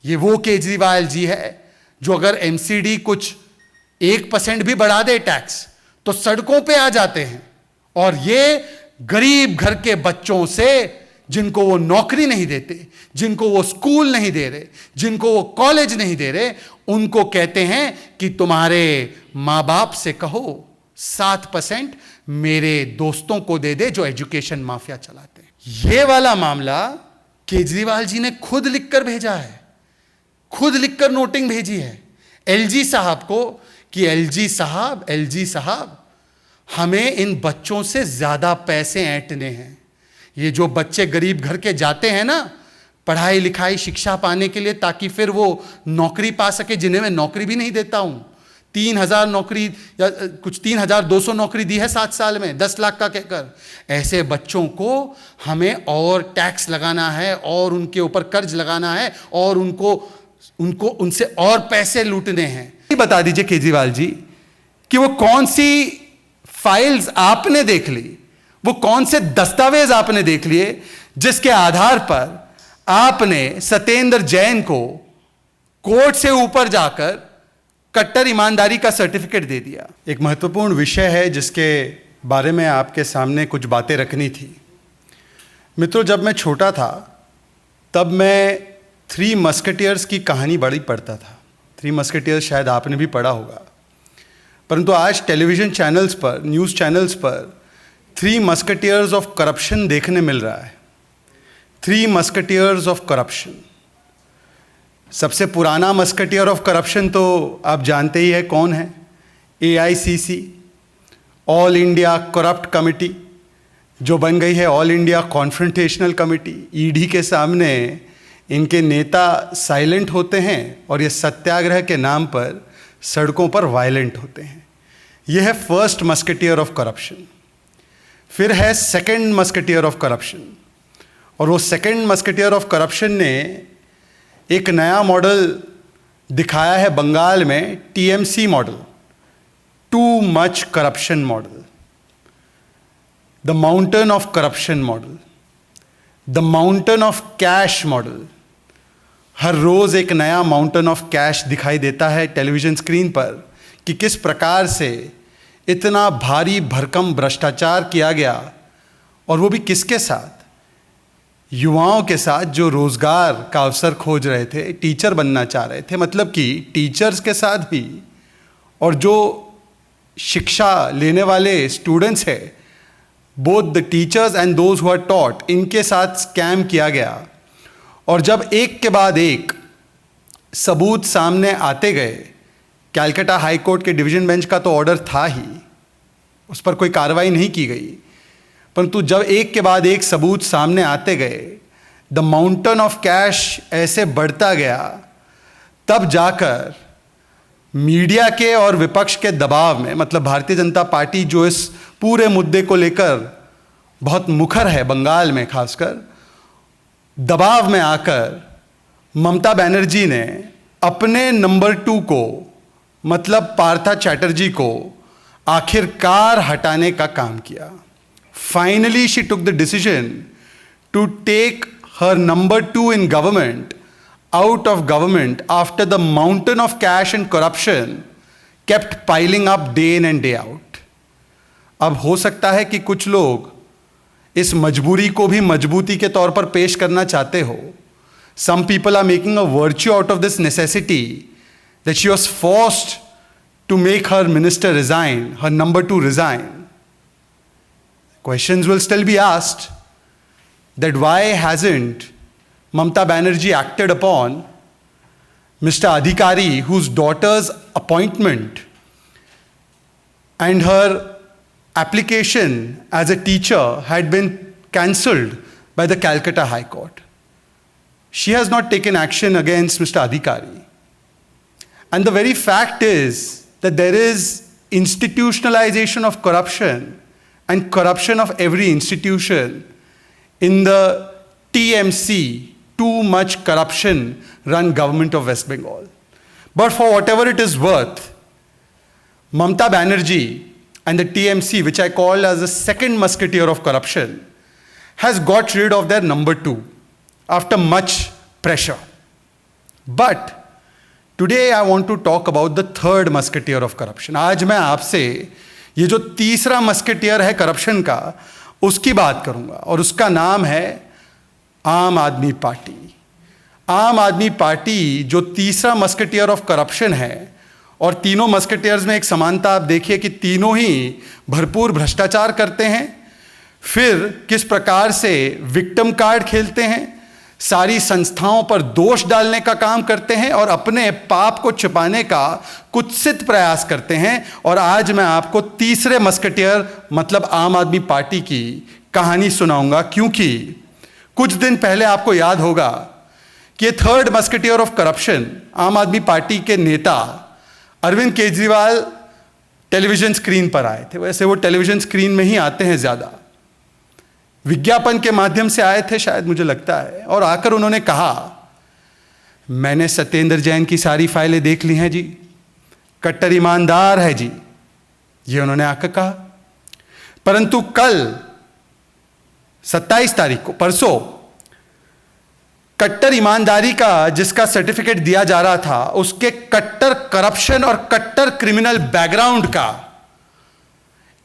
ये वो केजरीवाल जी है जो अगर एमसीडी कुछ 1% भी बढ़ा दे टैक्स तो सड़कों पे आ जाते हैं, और ये गरीब घर के बच्चों से, जिनको वो नौकरी नहीं देते, जिनको वो स्कूल नहीं दे रहे, जिनको वो कॉलेज नहीं दे रहे, उनको कहते हैं कि तुम्हारे मां बाप से कहो 7% मेरे दोस्तों को दे दे जो एजुकेशन माफिया चलाते हैं। ये वाला मामला केजरीवाल जी ने खुद लिखकर भेजा है, खुद लिखकर नोटिंग भेजी है एलजी साहब को कि एलजी साहब हमें इन बच्चों से ज्यादा पैसे ऐंठने हैं। ये जो बच्चे गरीब घर के जाते हैं ना पढ़ाई लिखाई शिक्षा पाने के लिए, ताकि फिर वो नौकरी पा सके, जिन्हें मैं नौकरी भी नहीं देता हूं। 3,000 नौकरी या कुछ 3,200 नौकरी दी है 7 साल में, 10 लाख का कहकर। ऐसे बच्चों को हमें और टैक्स लगाना है और उनके ऊपर कर्ज लगाना है और उनको उनसे और पैसे लूटने हैं। बता दीजिए केजरीवाल जी कि वो कौन सी फाइल्स आपने देख ली, वो कौन से दस्तावेज आपने देख लिए जिसके आधार पर आपने सत्येंद्र जैन को कोर्ट से ऊपर जाकर कट्टर ईमानदारी का सर्टिफिकेट दे दिया। एक महत्वपूर्ण विषय है जिसके बारे में आपके सामने कुछ बातें रखनी थी। मित्रों, जब मैं छोटा था तब मैं 3 मस्केटियर्स की कहानी बड़ी पढ़ता था। 3 मस्केटियर्स शायद आपने भी पढ़ा होगा, परंतु आज टेलीविज़न चैनल्स पर, न्यूज़ चैनल्स पर 3 मस्केटियर्स ऑफ करप्शन देखने मिल रहा है। 3 मस्केटियर्स ऑफ करप्शन। सबसे पुराना मस्केटियर ऑफ करप्शन तो आप जानते ही है कौन है, AICC, all India corrupt committee, जो बन गई है all India confrontational committee. ED के सामने इनके नेता साइलेंट होते हैं और ये सत्याग्रह के नाम पर सड़कों पर वायलेंट होते हैं। यह है फर्स्ट मस्केटियर ऑफ करप्शन। फिर है सेकंड मस्केटियर ऑफ करप्शन, और वो सेकंड मस्केटियर ऑफ करप्शन ने एक नया मॉडल दिखाया है बंगाल में, TMC model, too much corruption model, the mountain of corruption model, the mountain of cash model. हर रोज एक नया माउंटेन ऑफ कैश दिखाई देता है टेलीविजन स्क्रीन पर कि किस प्रकार से इतना भारी भरकम भ्रष्टाचार किया गया, और वो भी किसके साथ? युवाओं के साथ जो रोजगार का अवसर खोज रहे थे, टीचर बनना चाह रहे थे, मतलब कि टीचर्स के साथ भी, और जो शिक्षा लेने वाले स्टूडेंट्स हैं, both the teachers and those who are taught, इनके साथ स्कैम किया गया। और जब एक के बाद एक सबूत सामने आते गए, कैलकाटा हाई कोर्ट के डिवीजन बेंच का तो ऑर्डर था ही, उस पर कोई कार्रवाई नहीं की गई, परंतु जब एक के बाद एक सबूत सामने आते गए, द माउंटेन ऑफ कैश ऐसे बढ़ता गया, तब जाकर मीडिया के और विपक्ष के दबाव में, मतलब भारतीय जनता पार्टी जो इस पूरे मुद्दे को लेकर बहुत मुखर है बंगाल में खासकर, दबाव में आकर ममता बनर्जी ने अपने नंबर 2 को, मतलब पार्था चैटर्जी को आखिरकार हटाने का काम किया। Finally she took the decision to take her number 2 in government out of government after the mountain of cash and corruption kept piling up day in and day out. अब हो सकता है कि कुछ लोग इस मजबूरी को भी मजबूती के तौर पर पेश करना चाहते हो। Some people are making a virtue out of this necessity that she was forced to make her minister resign, her number 2 resign. Questions will still be asked that why hasn't Mamata Banerjee acted upon Mr. Adhikari, whose daughter's appointment and her application as a teacher had been cancelled by the Calcutta High Court. She has not taken action against Mr. Adhikari. And the very fact is that there is institutionalization of corruption and corruption of every institution in the TMC, too much corruption run government of West Bengal. But for whatever it is worth, Mamata Banerjee and the TMC, which I call as the second musketeer of corruption, has got rid of their number 2 after much pressure. But today I want to talk about the third musketeer of corruption. आज मैं आपसे ये जो तीसरा musketeer है corruption का, उसकी बात करूंगा, और उसका नाम है आम आदमी पार्टी। आम आदमी पार्टी जो तीसरा मस्केटियर ऑफ करप्शन है, और तीनों मस्केटियर्स में एक समानता आप देखिए कि तीनों ही भरपूर भ्रष्टाचार करते हैं, फिर किस प्रकार से विक्टिम कार्ड खेलते हैं, सारी संस्थाओं पर दोष डालने का काम करते हैं और अपने पाप को छिपाने का कुत्सित प्रयास करते हैं। और आज मैं आपको तीसरे मस्केटियर मतलब आम आदमी पार्टी की कहानी सुनाऊंगा, क्योंकि कुछ दिन पहले आपको याद होगा कि थर्ड मस्केटियर ऑफ करप्शन आम आदमी पार्टी के नेता अरविंद केजरीवाल टेलीविजन स्क्रीन पर आए थे। वैसे वो टेलीविजन स्क्रीन में ही आते हैं ज्यादा, विज्ञापन के माध्यम से आए थे शायद, मुझे लगता है। और आकर उन्होंने कहा, मैंने सत्येंद्र जैन की सारी फाइलें देख ली हैं जी, कट्टर ईमानदार है जी, ये उन्होंने आकर कहा। परंतु कल 27 तारीख को, परसों, कट्टर ईमानदारी का जिसका सर्टिफिकेट दिया जा रहा था, उसके कट्टर करप्शन और कट्टर क्रिमिनल बैकग्राउंड का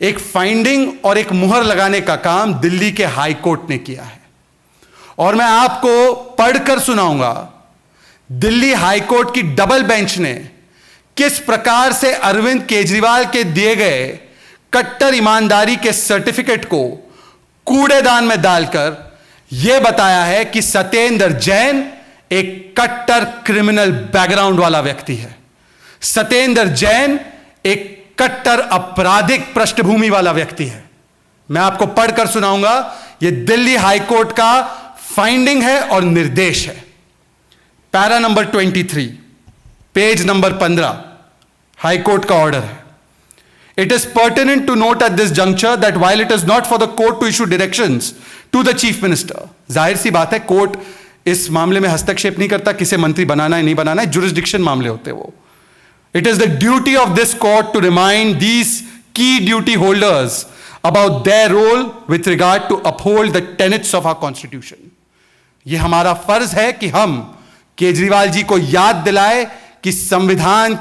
एक फाइंडिंग और एक मुहर लगाने का काम दिल्ली के हाई कोर्ट ने किया है। और मैं आपको पढ़कर सुनाऊंगा दिल्ली हाई कोर्ट की डबल बेंच ने किस प्रकार से अरविंद केजरीवाल के दिए गए कट्टर ईमानदारी के सर्टिफिकेट को कूड़ेदान में डालकर यह बताया है कि सत्येंद्र जैन एक कट्टर क्रिमिनल बैकग्राउंड वाला व्यक्ति है। सत्येंद्र जैन एक कट्टर आपराधिक पृष्ठभूमि वाला व्यक्ति है। मैं आपको पढ़कर सुनाऊंगा, यह दिल्ली हाई कोर्ट का फाइंडिंग है और निर्देश है। Para number 23, page number 15, high court का ऑर्डर है। It is pertinent to note at this juncture that while it is not for the court to issue directions to the chief minister, जाहिर सी बात है court इस मामले में हस्तक्षेप नहीं करता, किसे मंत्री बनाना है नहीं बनाना है, जुरिस्डिक्शन मामले होते हैं वो। It is the duty of this court to remind these key duty holders about their role with regard to uphold the tenets of our constitution. ये हमारा फर्ज है कि हम केजरीवाल जी को याद दिलाए कि संविधान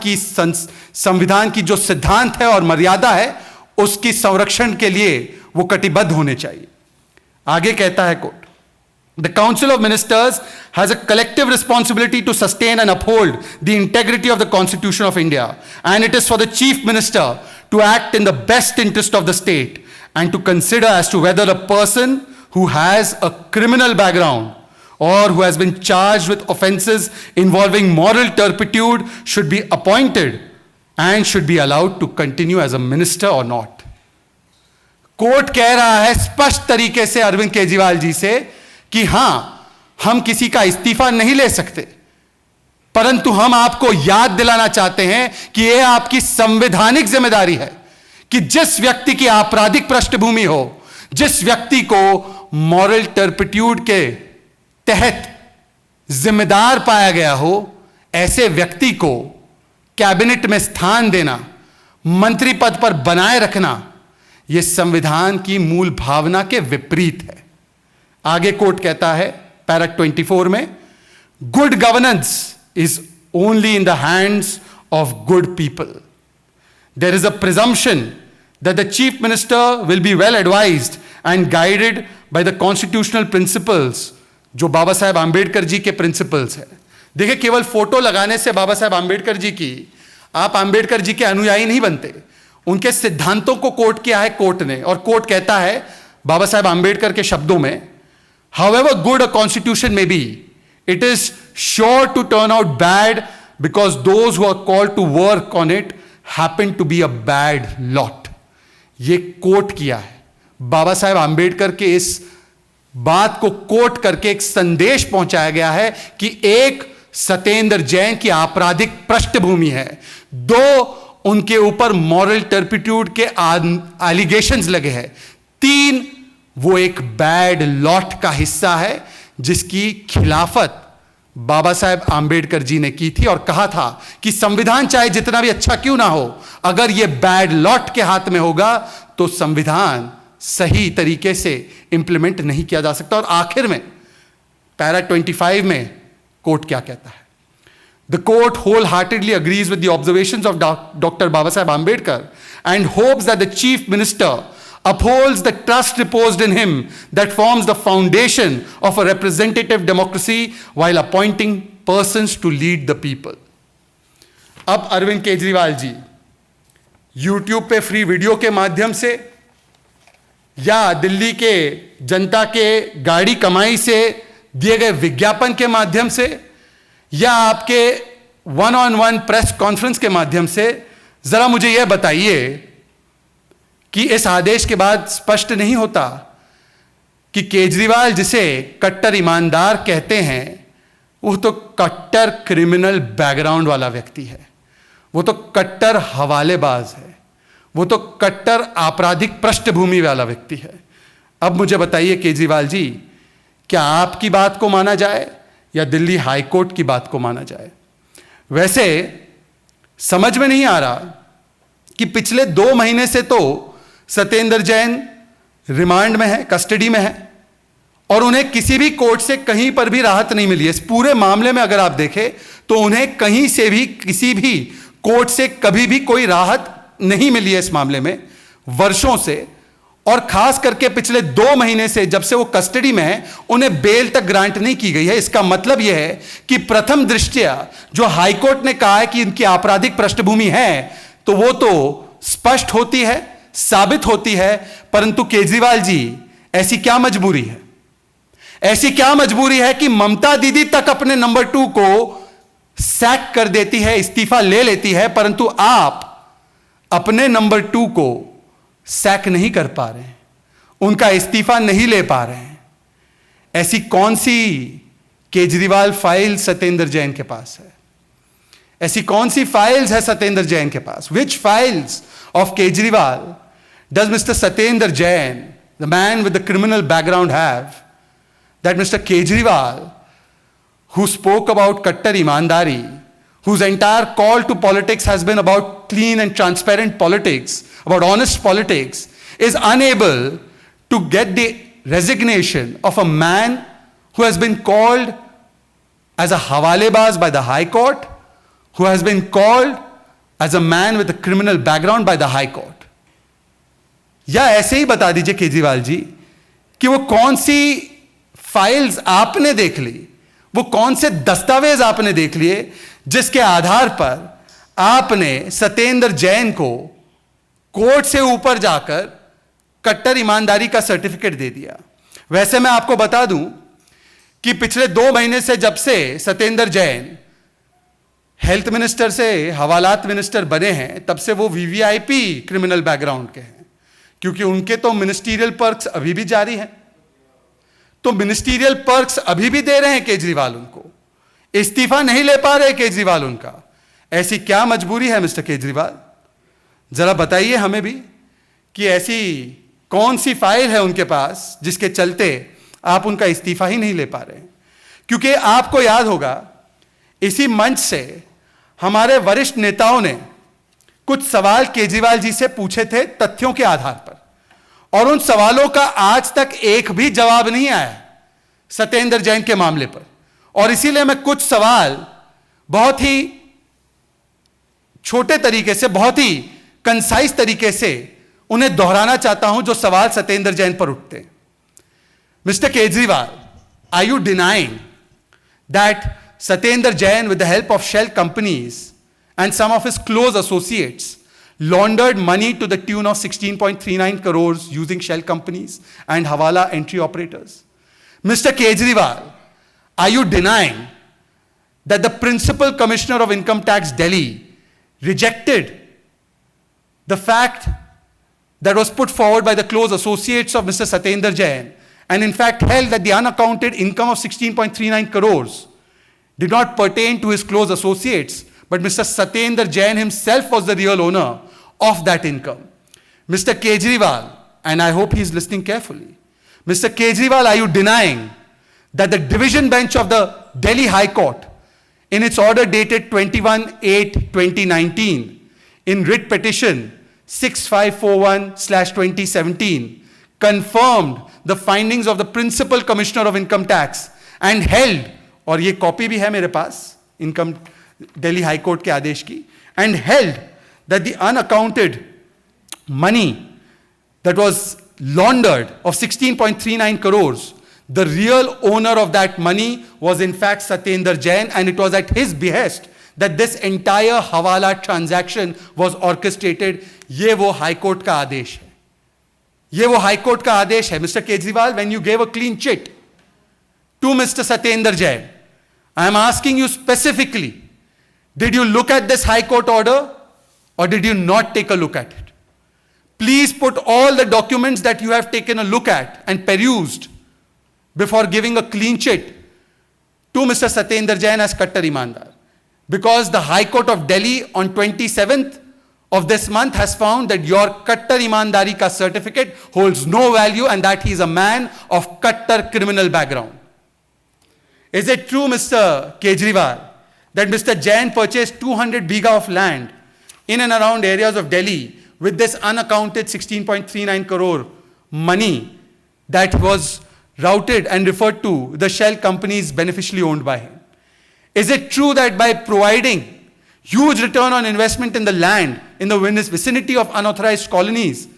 की जो सिद्धांत है और मर्यादा है, उसकी संरक्षण के लिए वो कटिबद्ध होने चाहिए। आगे कहता है court, The Council of Ministers has a collective responsibility to sustain and uphold the integrity of the Constitution of India, and it is for the Chief Minister to act in the best interest of the state and to consider as to whether a person who has a criminal background or who has been charged with offenses involving moral turpitude should be appointed and should be allowed to continue as a minister or not. Court कह रहा है स्पष्ट तरीके से अरविंद केजरीवाल जी से कि हां, हम किसी का इस्तीफा नहीं ले सकते, परंतु हम आपको याद दिलाना चाहते हैं कि यह आपकी संवैधानिक जिम्मेदारी है कि जिस व्यक्ति की आपराधिक पृष्ठभूमि हो, जिस व्यक्ति को मॉरल टर्पिट्यूड के तहत जिम्मेदार पाया गया हो, ऐसे व्यक्ति को कैबिनेट में स्थान देना, मंत्री पद पर बनाए रखना, यह संविधान की मूल भावना के विपरीत है। आगे कोर्ट कहता है पैरा 24 में, good governance is only in the hands of good people. There is a presumption that the chief minister will be well advised and guided by the constitutional principles, जो बाबा साहेब आंबेडकर जी के प्रिंसिपल्स है। देखिए, केवल photo लगाने से बाबा साहेब आंबेडकर जी की आप आंबेडकर जी के अनुयायी नहीं बनते, उनके सिद्धांतों को कोट किया है कोर्ट ने। और कोर्ट कहता है बाबा साहेब आंबेडकर के शब्दों में, however good a constitution may be, it is sure to turn out bad because those who are called to work on it happen to be a bad lot. ये कोट किया है बाबा साहेब आंबेडकर के इस बात को कोट करके एक संदेश पहुंचाया गया है कि एक सत्येंद्र जैन की आपराधिक पृष्ठभूमि है, दो उनके ऊपर मॉरल टर्पिट्यूड के एलिगेशंस लगे हैं, तीन वो एक बैड लॉट का हिस्सा है जिसकी खिलाफत बाबा साहेब आंबेडकर जी ने की थी और कहा था कि संविधान चाहे जितना भी अच्छा क्यों ना हो, अगर यह बैड लॉट के हाथ में होगा तो संविधान सही तरीके से इंप्लीमेंट नहीं किया जा सकता। और आखिर में पैरा 25 में कोर्ट क्या कहता है, The court wholeheartedly agrees with the observations of Dr. Babasaheb Ambedkar and hopes that the Chief Minister upholds the trust reposed in him that forms the foundation of a representative democracy while appointing persons to lead the people. अब Arvind Kejriwal ji YouTube पे free video के माध्यम से या दिल्ली के जनता के गाड़ी कमाई से दिए गए विज्ञापन के माध्यम से या आपके वन प्रेस कॉन्फ्रेंस के माध्यम से जरा मुझे यह बताइए कि इस आदेश के बाद स्पष्ट नहीं होता कि केजरीवाल जिसे कट्टर ईमानदार कहते हैं वो तो कट्टर क्रिमिनल बैकग्राउंड वाला व्यक्ति है, वो तो कट्टर हवालेबाज है, वो तो कट्टर आपराधिक पृष्ठभूमि वाला व्यक्ति है। अब मुझे बताइए केजरीवाल जी, क्या आपकी बात को माना जाए या दिल्ली हाई कोर्ट की बात को माना जाए? वैसे समझ में नहीं आ रहा कि पिछले 2 महीने से तो सत्येंद्र जैन रिमांड में है, कस्टडी में है, और उन्हें किसी भी कोर्ट से कहीं पर भी राहत नहीं मिली है। इस पूरे मामले में अगर आप देखें तो उन्हें कहीं से भी किसी भी कोर्ट से कभी भी कोई राहत नहीं मिली है इस मामले में वर्षों से, और खास करके पिछले 2 महीने से जब से वो कस्टडी में है उन्हें बेल तक ग्रांट नहीं की गई है। इसका मतलब यह है कि प्रथम दृष्टया जो हाईकोर्ट ने कहा है कि इनकी आपराधिक पृष्ठभूमि है तो वो तो स्पष्ट होती है, साबित होती है। परंतु केजरीवाल जी, ऐसी क्या मजबूरी है, ऐसी क्या मजबूरी है कि ममता दीदी तक अपने नंबर 2 को सैक कर देती है, इस्तीफा ले लेती है, परंतु आप अपने नंबर 2 को सैक नहीं कर पा रहे हैं, उनका इस्तीफा नहीं ले पा रहे हैं। ऐसी कौन सी केजरीवाल फाइल सत्येंद्र जैन के पास है? ऐसी कौन सी फाइल्स है सत्येंद्र जैन के पास? Which files of Kejriwal does Mr. Satyendra Jain, the man with the criminal background, have that Mr. Kejriwal, who spoke about Kattar Imandari, whose entire call to politics has been about clean and transparent politics, about honest politics, is unable to get the resignation of a man who has been called as a hawalebaz by the High Court, who has been called as a man with a criminal background by the High Court. या ऐसे ही बता दीजिए केजरीवाल जी कि वो कौन सी files आपने देख ली, वो कौन से दस्तावेज आपने देख लिए जिसके आधार पर आपने सत्येंद्र जैन को कोर्ट से ऊपर जाकर कट्टर ईमानदारी का सर्टिफिकेट दे दिया। वैसे मैं आपको बता दूं कि पिछले 2 महीने से जब से सत्येंद्र जैन हेल्थ मिनिस्टर से हवालात मिनिस्टर बने हैं तब से वो वीवीआईपी क्रिमिनल बैकग्राउंड के हैं, क्योंकि उनके तो मिनिस्टीरियल पर्क्स अभी भी जारी हैं। तो मिनिस्टीरियल पर्क्स अभी भी दे रहे हैं केजरीवाल उनको, इस्तीफा नहीं ले पा रहे केजरीवाल उनका। ऐसी क्या मजबूरी है मिस्टर केजरीवाल? जरा बताइए हमें भी कि ऐसी कौन सी फाइल है उनके पास जिसके चलते आप उनका इस्तीफा ही नहीं ले पा रहे हैं। क्योंकि आपको याद होगा इसी मंच से हमारे वरिष्ठ नेताओं ने कुछ सवाल केजरीवाल जी से पूछे थे तथ्यों के आधार पर, और उन सवालों का आज तक एक भी जवाब नहीं आया सत्येंद्र जैन के मामले पर। और इसीलिए मैं कुछ सवाल बहुत ही छोटे तरीके से, बहुत ही कंसाइज तरीके से उन्हें दोहराना चाहता हूं जो सवाल सत्येंद्र जैन पर उठते हैं। Mister Kejriwal, are you denying that Satyendra Jain, with the help of shell companies and some of his close associates, laundered money to the tune of 16.39 crores using shell companies and Hawala entry operators? Mr. Kejriwal, are you denying that the Principal Commissioner of Income Tax Delhi rejected the fact that was put forward by the close associates of Mr. Satyendra Jain, and in fact held that the unaccounted income of 16.39 crores did not pertain to his close associates, but Mr. Satyendra Jain himself was the real owner of that income? Mr. Kejriwal, and I hope he is listening carefully, Mr. Kejriwal, are you denying that the division bench of the Delhi High Court, in its order dated 21/8/2019, in writ petition 6541/2017, confirmed the findings of the Principal Commissioner of Income Tax and held, और ये copy भी है मेरे पास income Delhi high court के आदेश की, and held that the unaccounted money that was laundered of 16.39 crores, the real owner of that money was in fact Satyendra Jain, and it was at his behest that this entire hawala transaction was orchestrated. ये वो high court का आदेश है, ये वो high court का आदेश है. Mister Kejriwal, when you gave a clean chit to Mr. Satyendra Jain, I am asking you specifically, did you look at this high court order or did you not take a look at it? Please put all the documents that you have taken a look at and perused before giving a clean chit to Mr. Satyendra Jain as Kattar Imandar. Because the High Court of Delhi on 27th of this month has found that your Kattar Imandari ka certificate holds no value and that he is a man of Kattar criminal background. Is it true, Mr. Kejriwal, that Mr. Jain purchased 200 bigha of land in and around areas of Delhi with this unaccounted 16.39 crore money that was routed and referred to the shell companies beneficially owned by him? Is it true that by providing huge return on investment in the land in the vicinity of unauthorized colonies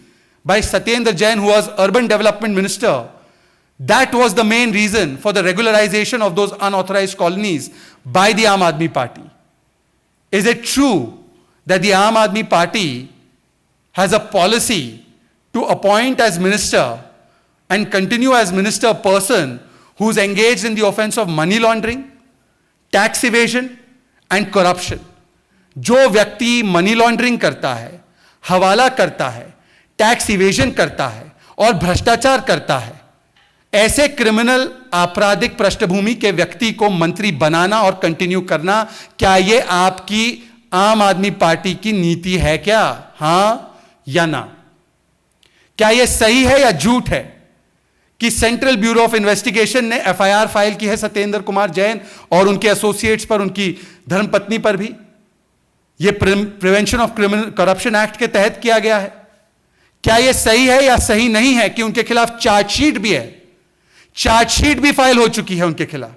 by Satyendra Jain, who was Urban Development Minister, that was the main reason for the regularization of those unauthorized colonies by the Aam Aadmi Party? Is it true that the Aam Aadmi Party has a policy to appoint as minister and continue as minister a person who's engaged in the offense of money laundering, tax evasion and corruption? जो व्यक्ति money laundering करता है, हवाला करता है, tax evasion करता है और भ्रष्टाचार करता है, ऐसे क्रिमिनल आपराधिक पृष्ठभूमि के व्यक्ति को मंत्री बनाना और कंटिन्यू करना, क्या यह आपकी आम आदमी पार्टी की नीति है क्या? हां या ना? क्या यह सही है या झूठ है कि सेंट्रल ब्यूरो ऑफ इन्वेस्टिगेशन ने एफआईआर फाइल की है सत्येंद्र कुमार जैन और उनके एसोसिएट्स पर, उनकी धर्मपत्नी पर भी? यह prevention of criminal corruption act के तहत किया गया है. क्या यह सही है या सही नहीं है कि उनके खिलाफ चार्जशीट भी है, चार्जशीट भी फाइल हो चुकी है उनके खिलाफ,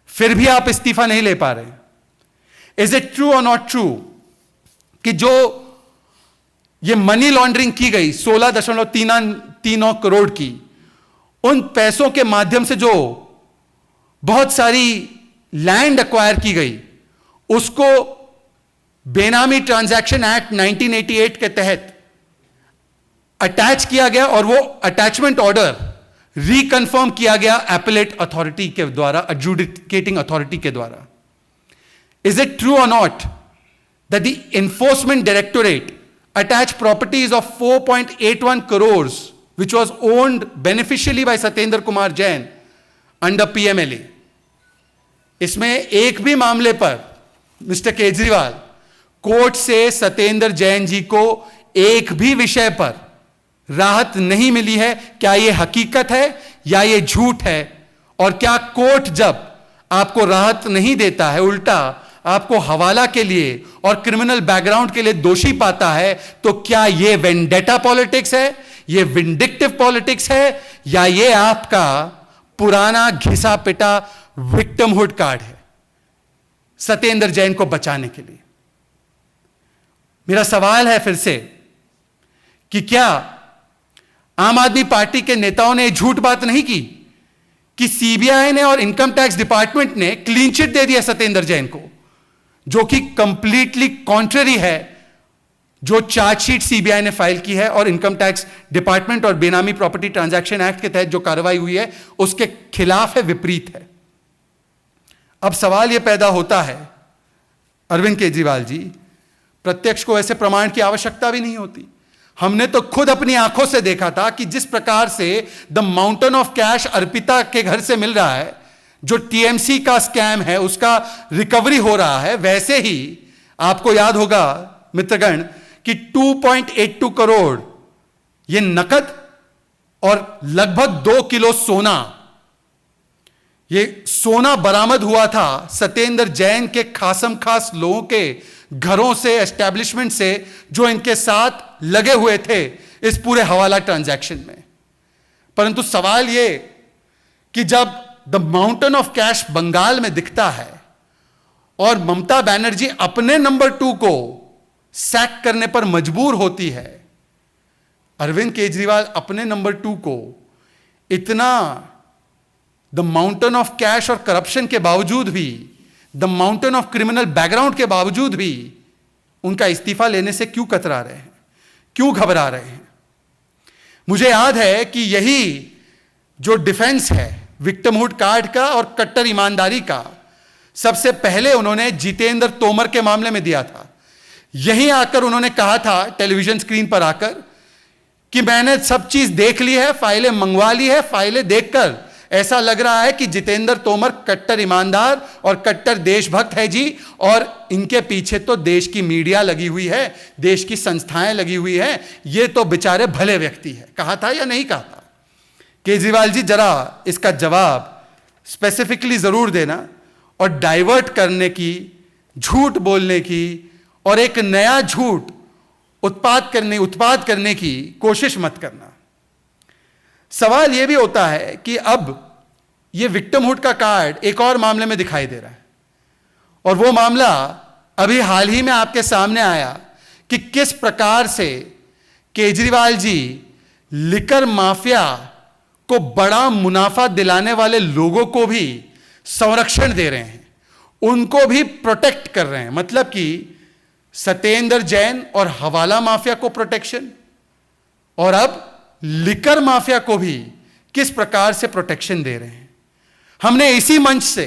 फिर भी आप इस्तीफा नहीं ले पा रहे? इज इट ट्रू और नॉट ट्रू कि जो ये मनी लॉन्ड्रिंग की गई 16.39 करोड़ की, उन पैसों के माध्यम से जो बहुत सारी लैंड एक्वायर की गई, उसको बेनामी ट्रांजैक्शन एक्ट 1988 के तहत अटैच किया गया और वो अटैचमेंट ऑर्डर रिकन्फर्म किया गया एपेलेट अथॉरिटी के द्वारा, एडजुडिकेटिंग अथॉरिटी के द्वारा? Is it true or not that the enforcement directorate attached properties of 4.81 crores which was owned beneficially by Satyendra Kumar Jain under PMLA? इसमें एक भी मामले पर मिस्टर केजरीवाल कोर्ट से सत्येंद्र जैन जी को एक भी विषय पर राहत नहीं मिली है. क्या यह हकीकत है या यह झूठ है? और क्या कोर्ट जब आपको राहत नहीं देता है, उल्टा आपको हवाला के लिए और क्रिमिनल बैकग्राउंड के लिए दोषी पाता है, तो क्या यह वेंडेटा पॉलिटिक्स है, यह विंडिक्टिव पॉलिटिक्स है, या यह आपका पुराना घिसा पिटा विक्टिमहुड कार्ड है सत्येंद्र जैन को बचाने के लिए? मेरा सवाल है फिर से कि क्या आम आदमी पार्टी के नेताओं ने झूठ बात नहीं की कि सीबीआई ने और इनकम टैक्स डिपार्टमेंट ने क्लीन चिट दे दिया सत्येंद्र जैन को, जो कि कंप्लीटली कॉन्ट्ररी है जो चार्जशीट सीबीआई ने फाइल की है और इनकम टैक्स डिपार्टमेंट और बेनामी प्रॉपर्टी ट्रांजैक्शन एक्ट के तहत जो कार्रवाई हुई है उसके खिलाफ है, विपरीत है? अब सवाल यह पैदा होता है अरविंद केजरीवाल जी, प्रत्यक्ष को ऐसे प्रमाण की आवश्यकता भी नहीं होती. हमने तो खुद अपनी आंखों से देखा था कि जिस प्रकार से the mountain of cash Arpita के घर से मिल रहा है, जो टीएमसी का स्कैम है उसका रिकवरी हो रहा है, वैसे ही आपको याद होगा मित्रगण कि 2.82 करोड़ ये नकद और लगभग 2 किलो सोना, ये सोना बरामद हुआ था सत्येंद्र जैन के खासम खास लोगों के घरों से, एस्टैब्लिशमेंट से, जो इनके साथ लगे हुए थे इस पूरे हवाला ट्रांजैक्शन में. परंतु सवाल यह कि जब the mountain of cash Bengal में दिखता है और ममता बनर्जी अपने नंबर 2 को सैक करने पर मजबूर होती है, अरविंद केजरीवाल अपने नंबर 2 को इतना द माउंटेन ऑफ कैश और करप्शन के बावजूद भी, the mountain of criminal background के बावजूद भी उनका इस्तीफा लेने से क्यों कतरा रहे हैं, क्यों घबरा रहे हैं? मुझे याद है कि यही जो डिफेंस है विक्टिमहुड कार्ड का और कट्टर ईमानदारी का, सबसे पहले उन्होंने जितेंद्र तोमर के मामले में दिया था। यहीं आकर उन्होंने कहा था टेलीविजन स्क्रीन पर आकर कि मैंने सब चीज देख ली है, फाइलें मंगवा ली है, फाइलें देखकर ऐसा लग रहा है कि जितेंद्र तोमर कट्टर ईमानदार और कट्टर देशभक्त है जी, और इनके पीछे तो देश की मीडिया लगी हुई है, देश की संस्थाएं लगी हुई हैं, ये तो बेचारे भले व्यक्ति है। कहा था या नहीं कहा था? केजरीवाल जी जरा इसका जवाब स्पेसिफिकली जरूर देना, और डाइवर्ट करने की, झूठ बोलने की और एक नया झूठ उत्पाद करने की कोशिश मत करना। सवाल यह भी होता है कि अब यह विक्टिमहुड का कार्ड एक और मामले में दिखाई दे रहा है, और वो मामला अभी हाल ही में आपके सामने आया कि किस प्रकार से केजरीवाल जी लिकर माफिया को बड़ा मुनाफा दिलाने वाले लोगों को भी संरक्षण दे रहे हैं, उनको भी प्रोटेक्ट कर रहे हैं। मतलब कि सत्येंद्र जैन और हवाला माफिया को प्रोटेक्शन, और अब लिकर माफिया को भी किस प्रकार से प्रोटेक्शन दे रहे हैं। हमने इसी मंच से,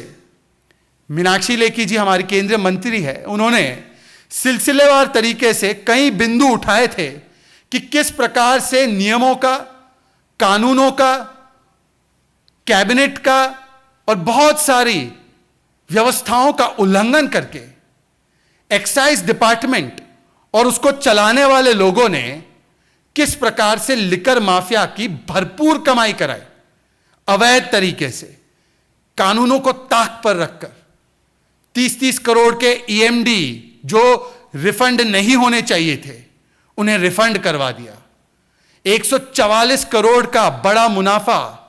मीनाक्षी लेखी जी हमारी केंद्रीय मंत्री है, उन्होंने सिलसिलेवार तरीके से कई बिंदु उठाए थे कि किस प्रकार से नियमों का, कानूनों का, कैबिनेट का और बहुत सारी व्यवस्थाओं का उल्लंघन करके एक्साइज डिपार्टमेंट और उसको चलाने वाले लोगों ने किस प्रकार से लिकर माफिया की भरपूर कमाई कराई, अवैध तरीके से, कानूनों को ताक पर रखकर 30-30 करोड़ के ईएमडी जो रिफंड नहीं होने चाहिए थे, उन्हें रिफंड करवा दिया। 144 करोड़ का बड़ा मुनाफा,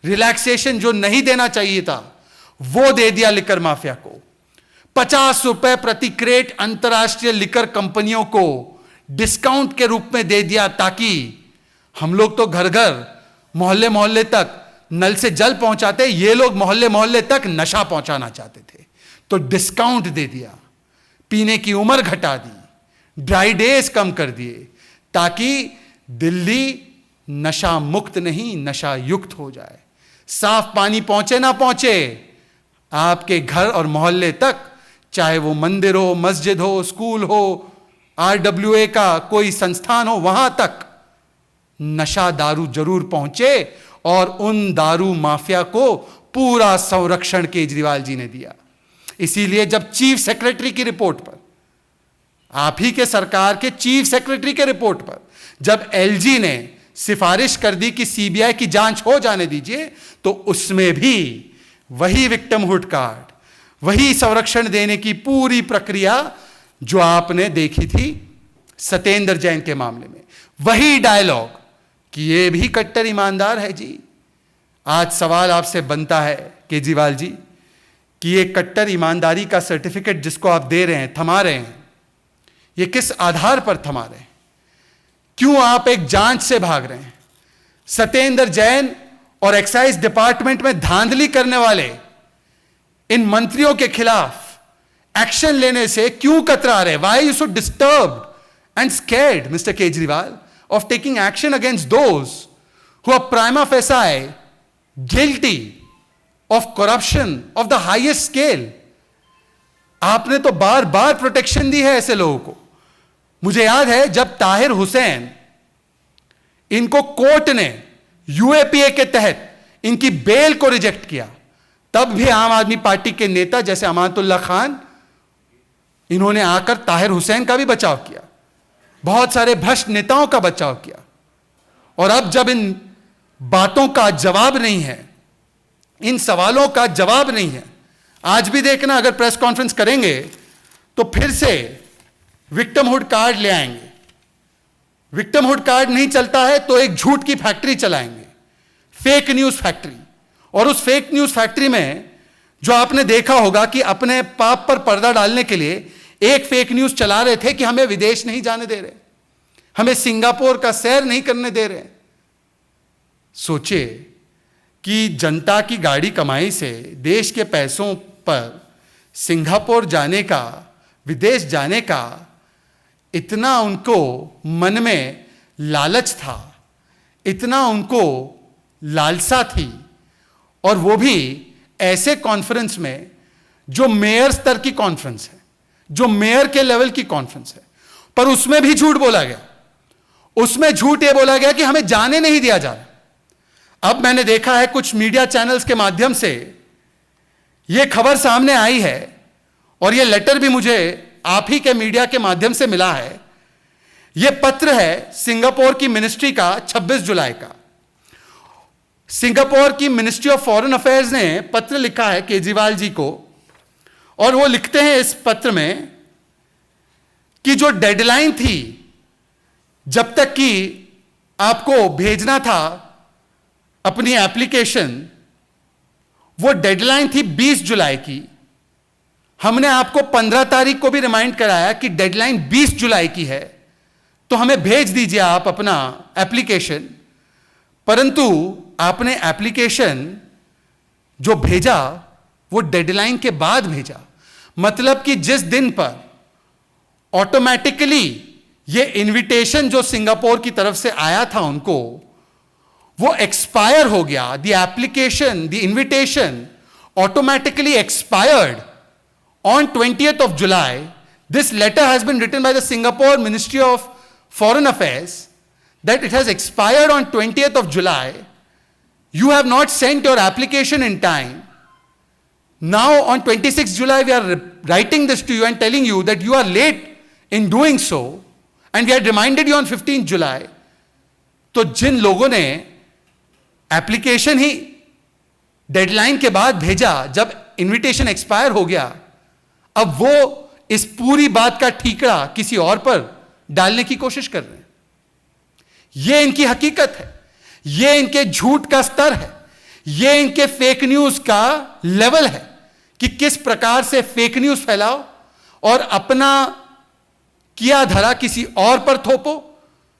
रिलैक्सेशन जो नहीं देना चाहिए था, वो दे दिया लिकर माफिया को। 50 रुपए प्रति क्रेट अंतर्राष्ट्रीय लिकर कंपनियों को डिस्काउंट के रूप में दे दिया, ताकि हम लोग तो घर घर, मोहल्ले मोहल्ले तक नल से जल पहुंचाते, ये लोग मोहल्ले मोहल्ले तक नशा पहुंचाना चाहते थे, तो डिस्काउंट दे दिया, पीने की उम्र घटा दी, ड्राई डेज कम कर दिए, ताकि दिल्ली नशा मुक्त नहीं नशा युक्त हो जाए। साफ पानी पहुंचे ना पहुंचे, आपके घर और मोहल्ले तक, चाहे वो मंदिर हो, मस्जिद हो, स्कूल हो, आरडब्ल्यूए का कोई संस्थान हो, वहां तक नशा दारू जरूर पहुंचे, और उन दारू माफिया को पूरा संरक्षण केजरीवाल जी ने दिया। इसीलिए जब चीफ सेक्रेटरी की रिपोर्ट पर, आप ही के सरकार के चीफ सेक्रेटरी के रिपोर्ट पर जब एलजी ने सिफारिश कर दी कि सीबीआई की जांच हो जाने दीजिए, तो उसमें भी वही विक्टिमहुड कार्ड, वही संरक्षण देने की पूरी प्रक्रिया जो आपने देखी थी सत्येंद्र जैन के मामले में, वही डायलॉग कि ये भी कट्टर ईमानदार है जी। आज सवाल आपसे बनता है केजरीवाल जी कि ये कट्टर ईमानदारी का सर्टिफिकेट जिसको आप दे रहे हैं, थमा रहे हैं, ये किस आधार पर थमा रहे हैं? क्यों आप एक जांच से भाग रहे हैं? सत्येंद्र जैन और एक्साइज डिपार्टमेंट में धांधली करने वाले इन मंत्रियों के खिलाफ एक्शन लेने से क्यों कतरा रहे? Why you so disturbed and scared, Mr. Kejriwal, of taking action against those who are prima facie guilty of corruption of the highest scale? आपने तो बार बार प्रोटेक्शन दी है ऐसे लोगों को। मुझे याद है जब ताहिर हुसैन, इनको कोर्ट ने यूएपीए के तहत इनकी बेल को रिजेक्ट किया, तब भी आम आदमी पार्टी के नेता जैसे अमानतुल्लाह खान, इन्होंने आकर ताहिर हुसैन का भी बचाव किया, बहुत सारे भ्रष्ट नेताओं का बचाव किया। और अब जब इन बातों का जवाब नहीं है, इन सवालों का जवाब नहीं है, आज भी देखना अगर प्रेस कॉन्फ्रेंस करेंगे तो फिर से विक्टिमहुड कार्ड ले आएंगे। विक्टिमहुड कार्ड नहीं चलता है तो एक झूठ की फैक्ट्री चलाएंगे, फेक न्यूज फैक्ट्री, और उस फेक न्यूज फैक्ट्री में जो आपने देखा होगा कि अपने पाप पर पर्दा डालने के लिए एक फेक न्यूज चला रहे थे कि हमें विदेश नहीं जाने दे रहे, हमें सिंगापुर का सैर नहीं करने दे रहे। सोचिए कि जनता की गाड़ी कमाई से देश के पैसों पर सिंगापुर जाने का, विदेश जाने का इतना उनको मन में लालच था, इतना उनको लालसा थी, और वो भी ऐसे कॉन्फ्रेंस में जो मेयर स्तर की कॉन्फ्रेंस है, जो मेयर के लेवल की कॉन्फ्रेंस है। पर उसमें भी झूठ बोला गया। उसमें झूठ ये बोला गया कि हमें जाने नहीं दिया जा रहा। अब मैंने देखा है कुछ मीडिया चैनल्स के माध्यम से यह खबर सामने आई है, और यह लेटर भी मुझे आप ही के मीडिया के माध्यम से मिला है। यह पत्र है सिंगापुर की मिनिस्ट्री का 26 जुलाई का। सिंगापुर की मिनिस्ट्री ऑफ फॉरेन अफेयर्स ने पत्र लिखा है केजरीवाल जी को, और वो लिखते हैं इस पत्र में कि जो डेडलाइन थी, जब तक कि आपको भेजना था अपनी एप्लीकेशन, वो डेडलाइन थी 20 जुलाई की। हमने आपको 15 तारीख को भी रिमाइंड कराया कि डेडलाइन 20 जुलाई की है, तो हमें भेज दीजिए आप अपना एप्लीकेशन। परंतु आपने एप्लीकेशन जो भेजा वो डेडलाइन के बाद भेजा। मतलब कि जिस दिन पर ऑटोमेटिकली ये इनविटेशन जो सिंगापुर की तरफ से आया था उनको, वो एक्सपायर हो गया। The application, the invitation automatically expired on 20th of July. This letter has been written by the Singapore Ministry of Foreign Affairs that it has expired on 20th of July. You have not sent your application in time. Now on 26th July we are writing this to you and telling you that you are late in doing so, and we had reminded you on 15th July. तो जिन लोगों ने application ही deadline के बाद भेजा, जब invitation expire हो गया, अब वो इस पूरी बात का ठीकरा किसी और पर डालने की कोशिश कर रहे हैं। ये इनकी हकीकत है, ये इनके झूठ का स्तर है, ये इनके फेक न्यूज का लेवल है कि किस प्रकार से फेक न्यूज फैलाओ और अपना किया धरा किसी और पर थोपो,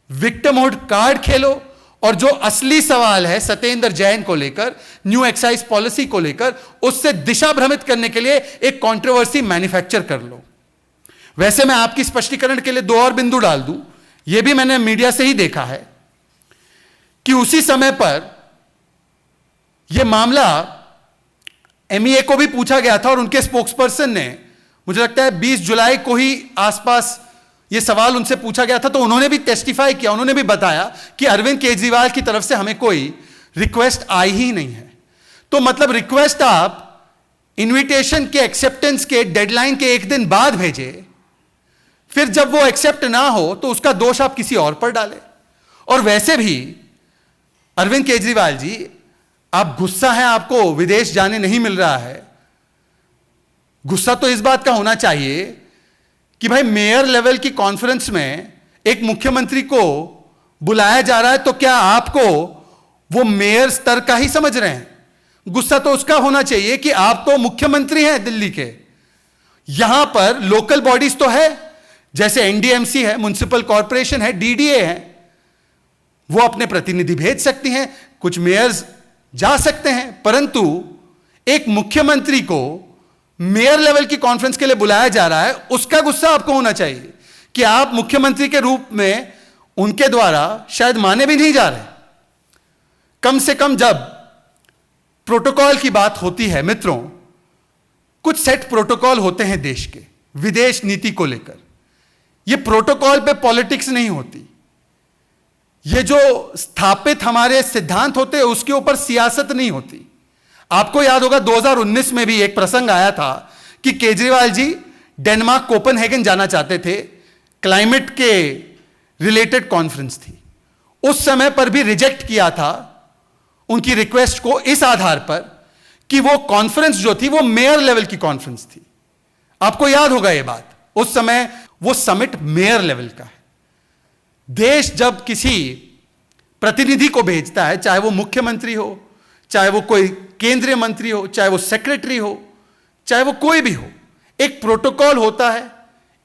विक्टिमहुड कार्ड खेलो, और जो असली सवाल है सत्येंद्र जैन को लेकर, न्यू एक्साइज पॉलिसी को लेकर, उससे दिशा भ्रमित करने के लिए एक कंट्रोवर्सी मैन्युफैक्चर कर लो। वैसे मैं आपकी स्पष्टीकरण के लिए दो और बिंदु डाल दूं। यह भी मैंने मीडिया से ही देखा है कि उसी समय पर यह मामला एमईए को भी पूछा गया था, और उनके स्पोक्सपर्सन ने, मुझे लगता है 20 जुलाई को ही आसपास यह सवाल उनसे पूछा गया था, तो उन्होंने भी टेस्टिफाई किया, उन्होंने भी बताया कि अरविंद केजरीवाल की तरफ से हमें कोई रिक्वेस्ट आई ही नहीं है। तो मतलब रिक्वेस्ट आप इनविटेशन के एक्सेप्टेंस के डेडलाइन के एक दिन बाद भेजे, फिर जब वो एक्सेप्ट ना हो तो उसका दोष आप किसी और पर डालें। और वैसे भी अरविंद केजरीवाल जी, आप गुस्सा है, आपको विदेश जाने नहीं मिल रहा है, गुस्सा तो इस बात का होना चाहिए कि भाई मेयर लेवल की कॉन्फ्रेंस में एक मुख्यमंत्री को बुलाया जा रहा है, तो क्या आपको वो मेयर स्तर का ही समझ रहे हैं? गुस्सा तो उसका होना चाहिए कि आप तो मुख्यमंत्री हैं दिल्ली के, यहां पर लोकल बॉडीज तो है, जैसे एनडीएमसी है, म्युनिसिपल कॉर्पोरेशन है, डीडीए है, वो अपने प्रतिनिधि भेज सकती हैं, कुछ मेयर्स जा सकते हैं, परंतु एक मुख्यमंत्री को मेयर लेवल की कॉन्फ्रेंस के लिए बुलाया जा रहा है, उसका गुस्सा आपको होना चाहिए कि आप मुख्यमंत्री के रूप में उनके द्वारा शायद माने भी नहीं जा रहे। कम से कम जब प्रोटोकॉल की बात होती है मित्रों, कुछ सेट प्रोटोकॉल होते हैं देश के विदेश नीति को लेकर। ये प्रोटोकॉल पे पॉलिटिक्स नहीं होती, ये जो स्थापित हमारे सिद्धांत होते हैं उसके ऊपर सियासत नहीं होती। आपको याद होगा 2019 में भी एक प्रसंग आया था कि केजरीवाल जी डेनमार्क कोपेनहेगन जाना चाहते थे, क्लाइमेट के रिलेटेड कॉन्फ्रेंस थी, उस समय पर भी रिजेक्ट किया था उनकी रिक्वेस्ट को इस आधार पर कि वो कॉन्फ्रेंस जो थी वो मेयर लेवल की कॉन्फ्रेंस थी। आपको याद होगा ये बात, उस समय वो समिट मेयर लेवल का है। देश जब किसी प्रतिनिधि को भेजता है, चाहे वो मुख्यमंत्री हो, चाहे वो कोई केंद्रीय मंत्री हो, चाहे वो सेक्रेटरी हो, चाहे वो कोई भी हो, एक प्रोटोकॉल होता है,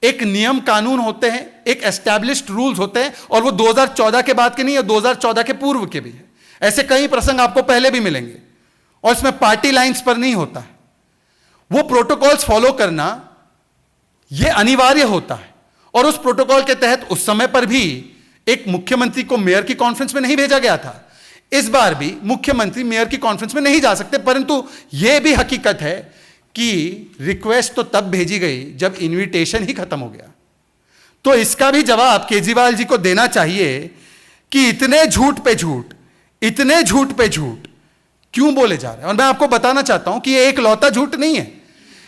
एक नियम कानून होते हैं, एक एस्टैब्लिश्ड रूल्स होते हैं, और वो 2014 के बाद के नहीं है, 2014 के पूर्व के भी है। ऐसे कई प्रसंग आपको पहले भी मिलेंगे, और इसमें पार्टी लाइंस पर नहीं होता है। वो प्रोटोकॉल्स फॉलो करना ये अनिवार्य होता है, और उस प्रोटोकॉल के तहत उस समय पर भी एक मुख्यमंत्री को मेयर की कॉन्फ्रेंस में नहीं भेजा गया था। इस बार भी मुख्यमंत्री मेयर की कॉन्फ्रेंस में नहीं जा सकते, परंतु यह भी हकीकत है कि रिक्वेस्ट तो तब भेजी गई जब इनविटेशन ही खत्म हो गया। तो इसका भी जवाब केजरीवाल जी को देना चाहिए कि इतने झूठ पे झूठ, इतने झूठ पे झूठ क्यों बोले जा रहे हैं। और मैं आपको बताना चाहता हूं कि ये एक लौता झूठ नहीं है,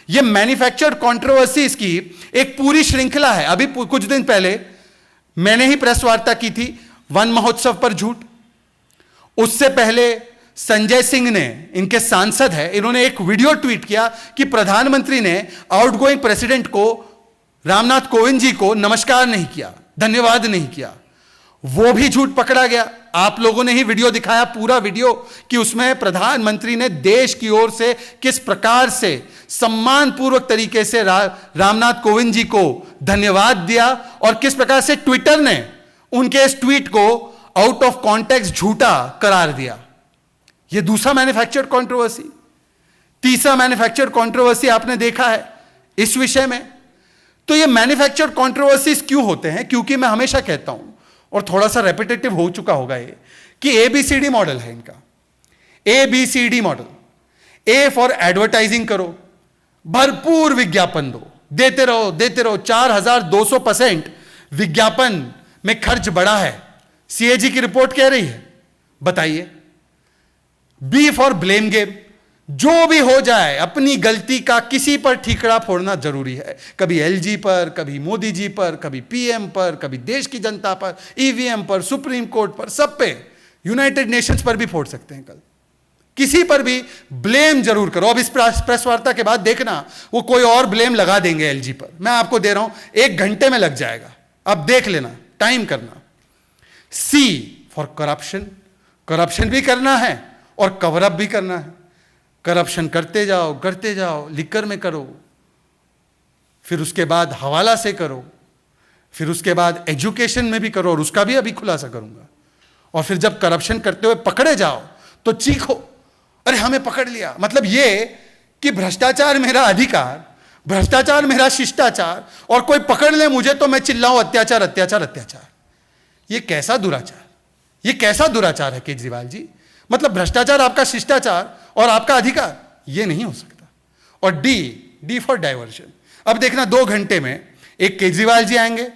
ये मैन्युफैक्चर्ड कंट्रोवर्सीज की एक पूरी श्रृंखला है। अभी कुछ दिन पहले मैंने ही प्रेस वार्ता की थी वन महोत्सव पर झूठ। उससे पहले संजय सिंह ने, इनके सांसद है, इन्होंने एक वीडियो ट्वीट किया कि प्रधानमंत्री ने आउटगोइंग प्रेसिडेंट को, रामनाथ कोविंद जी को नमस्कार नहीं किया, धन्यवाद नहीं किया। वो भी झूठ पकड़ा गया। आप लोगों ने ही वीडियो दिखाया, पूरा वीडियो, कि उसमें प्रधानमंत्री ने देश की ओर से किस प्रकार से सम्मानपूर्वक तरीके से रामनाथ कोविंद जी को धन्यवाद दिया, और किस प्रकार से ट्विटर ने उनके इस ट्वीट को आउट ऑफ कॉन्टेक्स्ट झूठा करार दिया। यह दूसरा मैन्युफैक्चर्ड कंट्रोवर्सी। तीसरा मैन्युफैक्चर्ड कंट्रोवर्सी आपने देखा है इस विषय में। तो ये मैन्युफैक्चर्ड कंट्रोवर्सीज क्यों होते हैं? क्योंकि मैं हमेशा कहता हूं, और थोड़ा सा रेपिटेटिव हो चुका होगा ये, कि एबीसीडी मॉडल है इनका। ABCD model. A for advertising करो, भरपूर विज्ञापन दो, देते रहो देते रहो। 4200% विज्ञापन में खर्च बढ़ा है, सीएजी की रिपोर्ट कह रही है। बताइए। B for blame game. जो भी हो जाए, अपनी गलती का किसी पर ठीकरा फोड़ना जरूरी है। कभी एलजी पर, कभी मोदी जी पर, कभी पीएम पर, कभी देश की जनता पर, ईवीएम पर, सुप्रीम कोर्ट पर, सब पे, यूनाइटेड नेशंस पर भी फोड़ सकते हैं कल। किसी पर भी ब्लेम जरूर करो। अब इस प्रेस वार्ता के बाद देखना वो कोई और ब्लेम लगा देंगे एलजी पर। मैं आपको दे रहा हूं 1 घंटे में लग जाएगा, अब देख लेना, टाइम करना। सी फॉर करप्शन। करप्शन भी करना है और कवरअप भी करना है। करप्शन करते जाओ, लिकर में करो, फिर उसके बाद हवाला से करो, फिर उसके बाद एजुकेशन में भी करो, और उसका भी अभी खुलासा करूंगा। और फिर जब करप्शन करते हुए पकड़े जाओ तो चीखो, अरे हमें पकड़ लिया। मतलब ये कि भ्रष्टाचार मेरा अधिकार, भ्रष्टाचार मेरा शिष्टाचार, और कोई पकड़ ले मुझे तो मैं चिल्लाऊं अत्याचार अत्याचार अत्याचार। ये कैसा दुराचार, ये कैसा दुराचार है केजरीवाल जी? मतलब भ्रष्टाचार आपका शिष्टाचार और आपका अधिकार, ये नहीं हो सकता। और डी फॉर डाइवर्जन। अब देखना 2 घंटे में एक केजरीवाल जी आएंगे,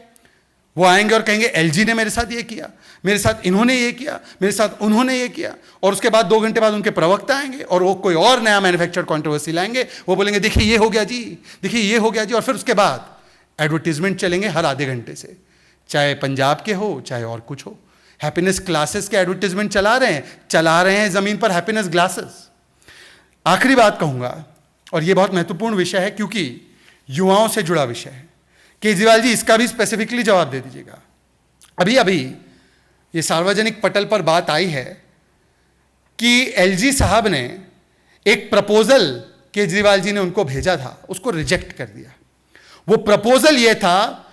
वो आएंगे और कहेंगे एलजी ने मेरे साथ ये किया, मेरे साथ इन्होंने ये किया, मेरे साथ उन्होंने ये किया। और उसके बाद 2 घंटे बाद उनके प्रवक्ता आएंगे और वो कोई और नया मैन्युफैक्चर्ड कंट्रोवर्सी लाएंगे। वो बोलेंगे देखिए ये हो गया जी, देखिए ये हो गया जी। और फिर उसके बाद एडवर्टीजमेंट चलेंगे हर आधे घंटे से, चाहे पंजाब के हो चाहे और कुछ हो। हैप्पीनेस क्लासेस के एडवर्टीजमेंट चला रहे हैं जमीन पर हैप्पीनेस ग्लासेस। आखिरी बात कहूंगा, और यह बहुत महत्वपूर्ण विषय है क्योंकि युवाओं से जुड़ा विषय है। केजरीवाल जी इसका भी स्पेसिफिकली जवाब दे दीजिएगा। अभी ये सार्वजनिक पटल पर बात आई है कि एलजी साहब ने एक प्रपोजल केजरीवाल जी ने उनको भेजा था, उसको रिजेक्ट कर दिया। वो प्रपोजल ये था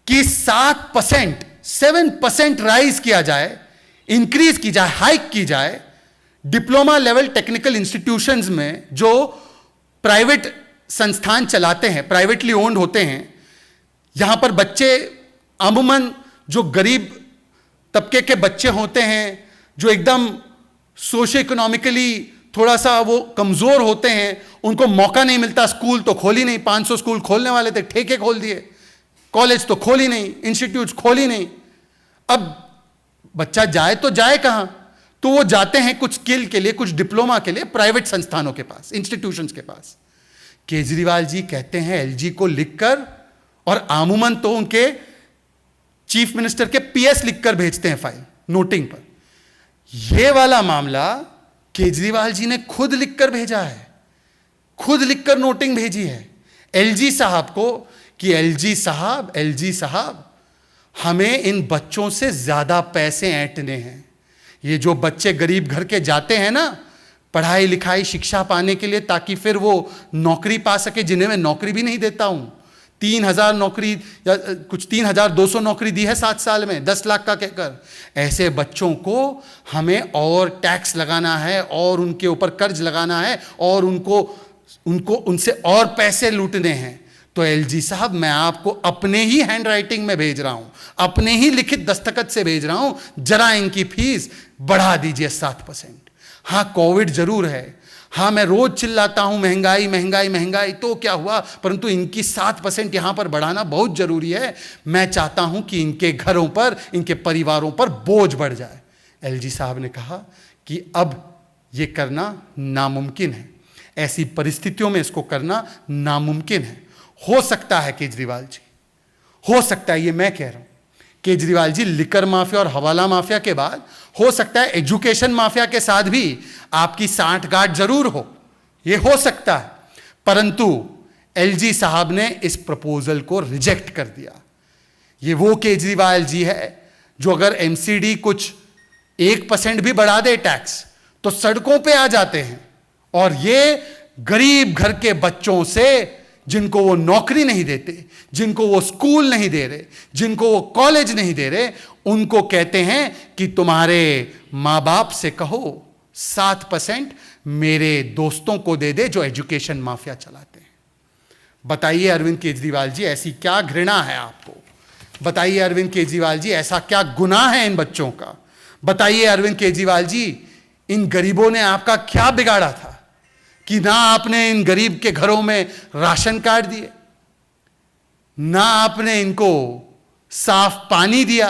कि 7% राइज किया जाए, इंक्रीज की जाए, हाइक की जाए डिप्लोमा लेवल टेक्निकल इंस्टीट्यूशंस में जो प्राइवेट संस्थान चलाते हैं, प्राइवेटली ओन्ड होते हैं। यहां पर बच्चे अमूमन जो गरीब तबके के बच्चे होते हैं, जो एकदम सोशो इकोनॉमिकली थोड़ा सा वो कमजोर होते हैं, उनको मौका नहीं मिलता। स्कूल तो खोल ही नहीं, 500 स्कूल खोलने वाले थे, ठेके खोल दिए। कॉलेज तो खोल ही नहीं, इंस्टीट्यूट खोल ही नहीं। अब बच्चा जाए तो जाए कहां? तो वो जाते हैं कुछ स्किल के लिए, कुछ डिप्लोमा के लिए प्राइवेट संस्थानों के पास, इंस्टीट्यूशंस के पास। केजरीवाल जी कहते हैं एलजी को लिखकर, और आमूमन तो उनके चीफ मिनिस्टर के पीएस लिखकर भेजते हैं फाइल नोटिंग पर। यह वाला मामला केजरीवाल जी ने खुद लिखकर भेजा है, खुद लिखकर नोटिंग भेजी है एलजी साहब को कि एलजी साहब हमें इन बच्चों से ज्यादा पैसे ऐंठने हैं। ये जो बच्चे गरीब घर के जाते हैं ना, पढ़ाई लिखाई शिक्षा पाने के लिए, ताकि फिर वो नौकरी पा सके, जिन्हें मैं नौकरी भी नहीं देता हूं। 3,000 नौकरी या कुछ 3,200 नौकरी दी है 7 साल में, 10 लाख का कहकर। ऐसे बच्चों को हमें और टैक्स लगाना है और उनके ऊपर कर्ज लगाना है और उनसे और पैसे लूटने हैं। तो एलजी साहब, मैं आपको अपने ही हैंड राइटिंग में भेज रहा हूं, अपने ही लिखित दस्तखत से भेज रहा हूं, जरा इनकी फीस बढ़ा दीजिए 7%। हाँ, कोविड जरूर है, हाँ मैं रोज चिल्लाता हूं महंगाई महंगाई महंगाई, तो क्या हुआ, परंतु इनकी 7% यहां पर बढ़ाना बहुत जरूरी है। मैं चाहता हूं कि इनके घरों पर, इनके परिवारों पर बोझ बढ़ जाए। एलजी साहब ने कहा कि अब यह करना नामुमकिन है, ऐसी परिस्थितियों में इसको करना नामुमकिन है। हो सकता है केजरीवाल जी, हो सकता है, ये मैं कह रहा हूं केजरीवाल जी, लिकर माफिया और हवाला माफिया के बाद हो सकता है एजुकेशन माफिया के साथ भी आपकी सांठगांठ जरूर हो, यह हो सकता है। परंतु एलजी साहब ने इस प्रपोजल को रिजेक्ट कर दिया। ये वो केजरीवाल जी है जो अगर एमसीडी कुछ 1% भी बढ़ा दे टैक्स तो सड़कों पे आ जाते हैं, और ये गरीब घर के बच्चों से, जिनको वो नौकरी नहीं देते, जिनको वो स्कूल नहीं दे रहे, जिनको वो कॉलेज नहीं दे रहे, उनको कहते हैं कि तुम्हारे मां बाप से कहो 7% मेरे दोस्तों को दे दे जो एजुकेशन माफिया चलाते हैं। बताइए अरविंद केजरीवाल जी, ऐसी क्या घृणा है आपको? बताइए अरविंद केजरीवाल जी, ऐसा क्या गुनाह है इन बच्चों का? बताइए अरविंद केजरीवाल जी, इन गरीबों ने आपका क्या बिगाड़ा था कि ना आपने इन गरीब के घरों में राशन कार्ड दिए, ना आपने इनको साफ पानी दिया,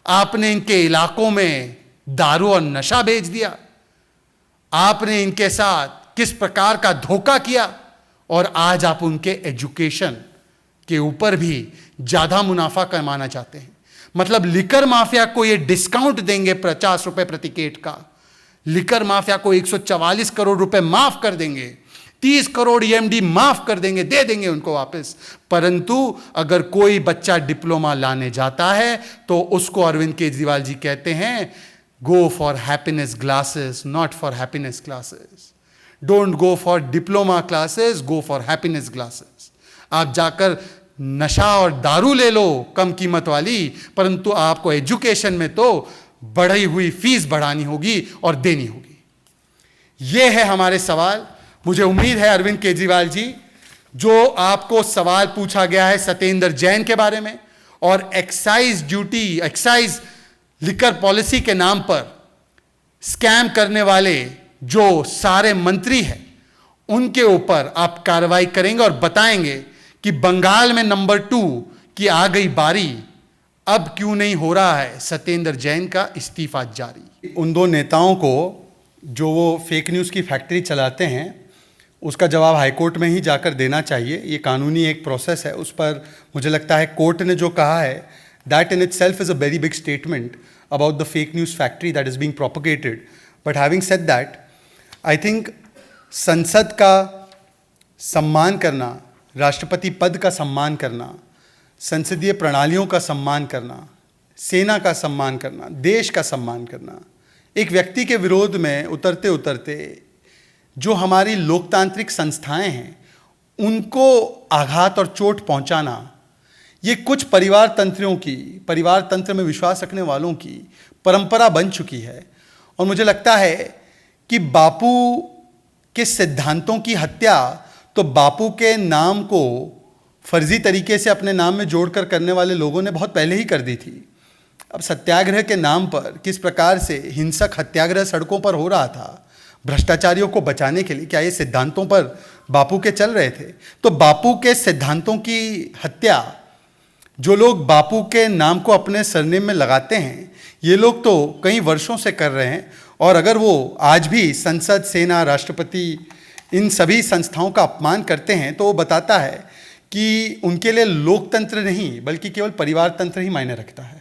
आपने इनके इलाकों में दारू और नशा बेच दिया, आपने इनके साथ किस प्रकार का धोखा किया, और आज आप उनके एजुकेशन के ऊपर भी ज्यादा मुनाफा कमाना चाहते हैं। मतलब लिकर माफिया को ये डिस्काउंट देंगे 50 रुपए प्रति केट का, लिकर माफिया को 144 करोड़ रुपए माफ कर देंगे, 30 करोड़ ईएमडी माफ कर देंगे, दे देंगे उनको वापस। परंतु अगर कोई बच्चा डिप्लोमा लाने जाता है तो उसको अरविंद केजरीवाल जी कहते हैं, go for happiness classes, not for happiness classes. Don't go for diploma classes, go for happiness classes. आप जाकर नशा और दारू ले लो कम कीमत वाली, परंतु आपको एजुकेशन में तो बढ़ी हुई फीस बढ़ानी होगी और देनी होगी। यह है हमारे सवाल। मुझे उम्मीद है अरविंद केजरीवाल जी, जो आपको सवाल पूछा गया है सत्येंद्र जैन के बारे में और excise duty, excise liquor policy के नाम पर स्कैम करने वाले जो सारे मंत्री हैं, उनके ऊपर आप कार्रवाई करेंगे और बताएंगे कि बंगाल में नंबर 2 की आ गई बारी, अब क्यों नहीं हो रहा है सत्येंद्र जैन का इस्तीफा जारी। उन दो नेताओं को जो वो फेक न्यूज़ की फैक्ट्री चलाते हैं, उसका जवाब हाईकोर्ट में ही जाकर देना चाहिए। ये कानूनी एक प्रोसेस है, उस पर मुझे लगता है कोर्ट ने जो कहा है, that in itself is a very big statement about the fake news factory that is being propagated. But having said that, I think संसद का सम्मान करना, राष्ट्रपति पद का सम्मान करना, संसदीय प्रणालियों का सम्मान करना, सेना का सम्मान करना, देश का सम्मान करना, एक व्यक्ति के विरोध में उतरते उतरते जो हमारी लोकतांत्रिक संस्थाएं हैं उनको आघात और चोट पहुंचाना, ये कुछ परिवार तंत्र में विश्वास रखने वालों की परंपरा बन चुकी है। और मुझे लगता है कि बापू के सिद्धांतों की हत्या तो बापू के नाम को फर्जी तरीके से अपने नाम में जोड़कर करने वाले लोगों ने बहुत पहले ही कर दी थी। अब सत्याग्रह के नाम पर किस प्रकार से हिंसक हत्याग्रह सड़कों पर हो रहा था भ्रष्टाचारियों को बचाने के लिए, क्या ये सिद्धांतों पर बापू के चल रहे थे? तो बापू के सिद्धांतों की हत्या जो लोग बापू के नाम को अपने सरनेम में लगाते हैं, ये लोग तो कई वर्षों से कर रहे हैं। और अगर वो आज भी संसद, सेना, राष्ट्रपति, इन सभी संस्थाओं का अपमान करते हैं, तो वो बताता है कि उनके लिए लोकतंत्र नहीं बल्कि केवल परिवार तंत्र ही मायने रखता है।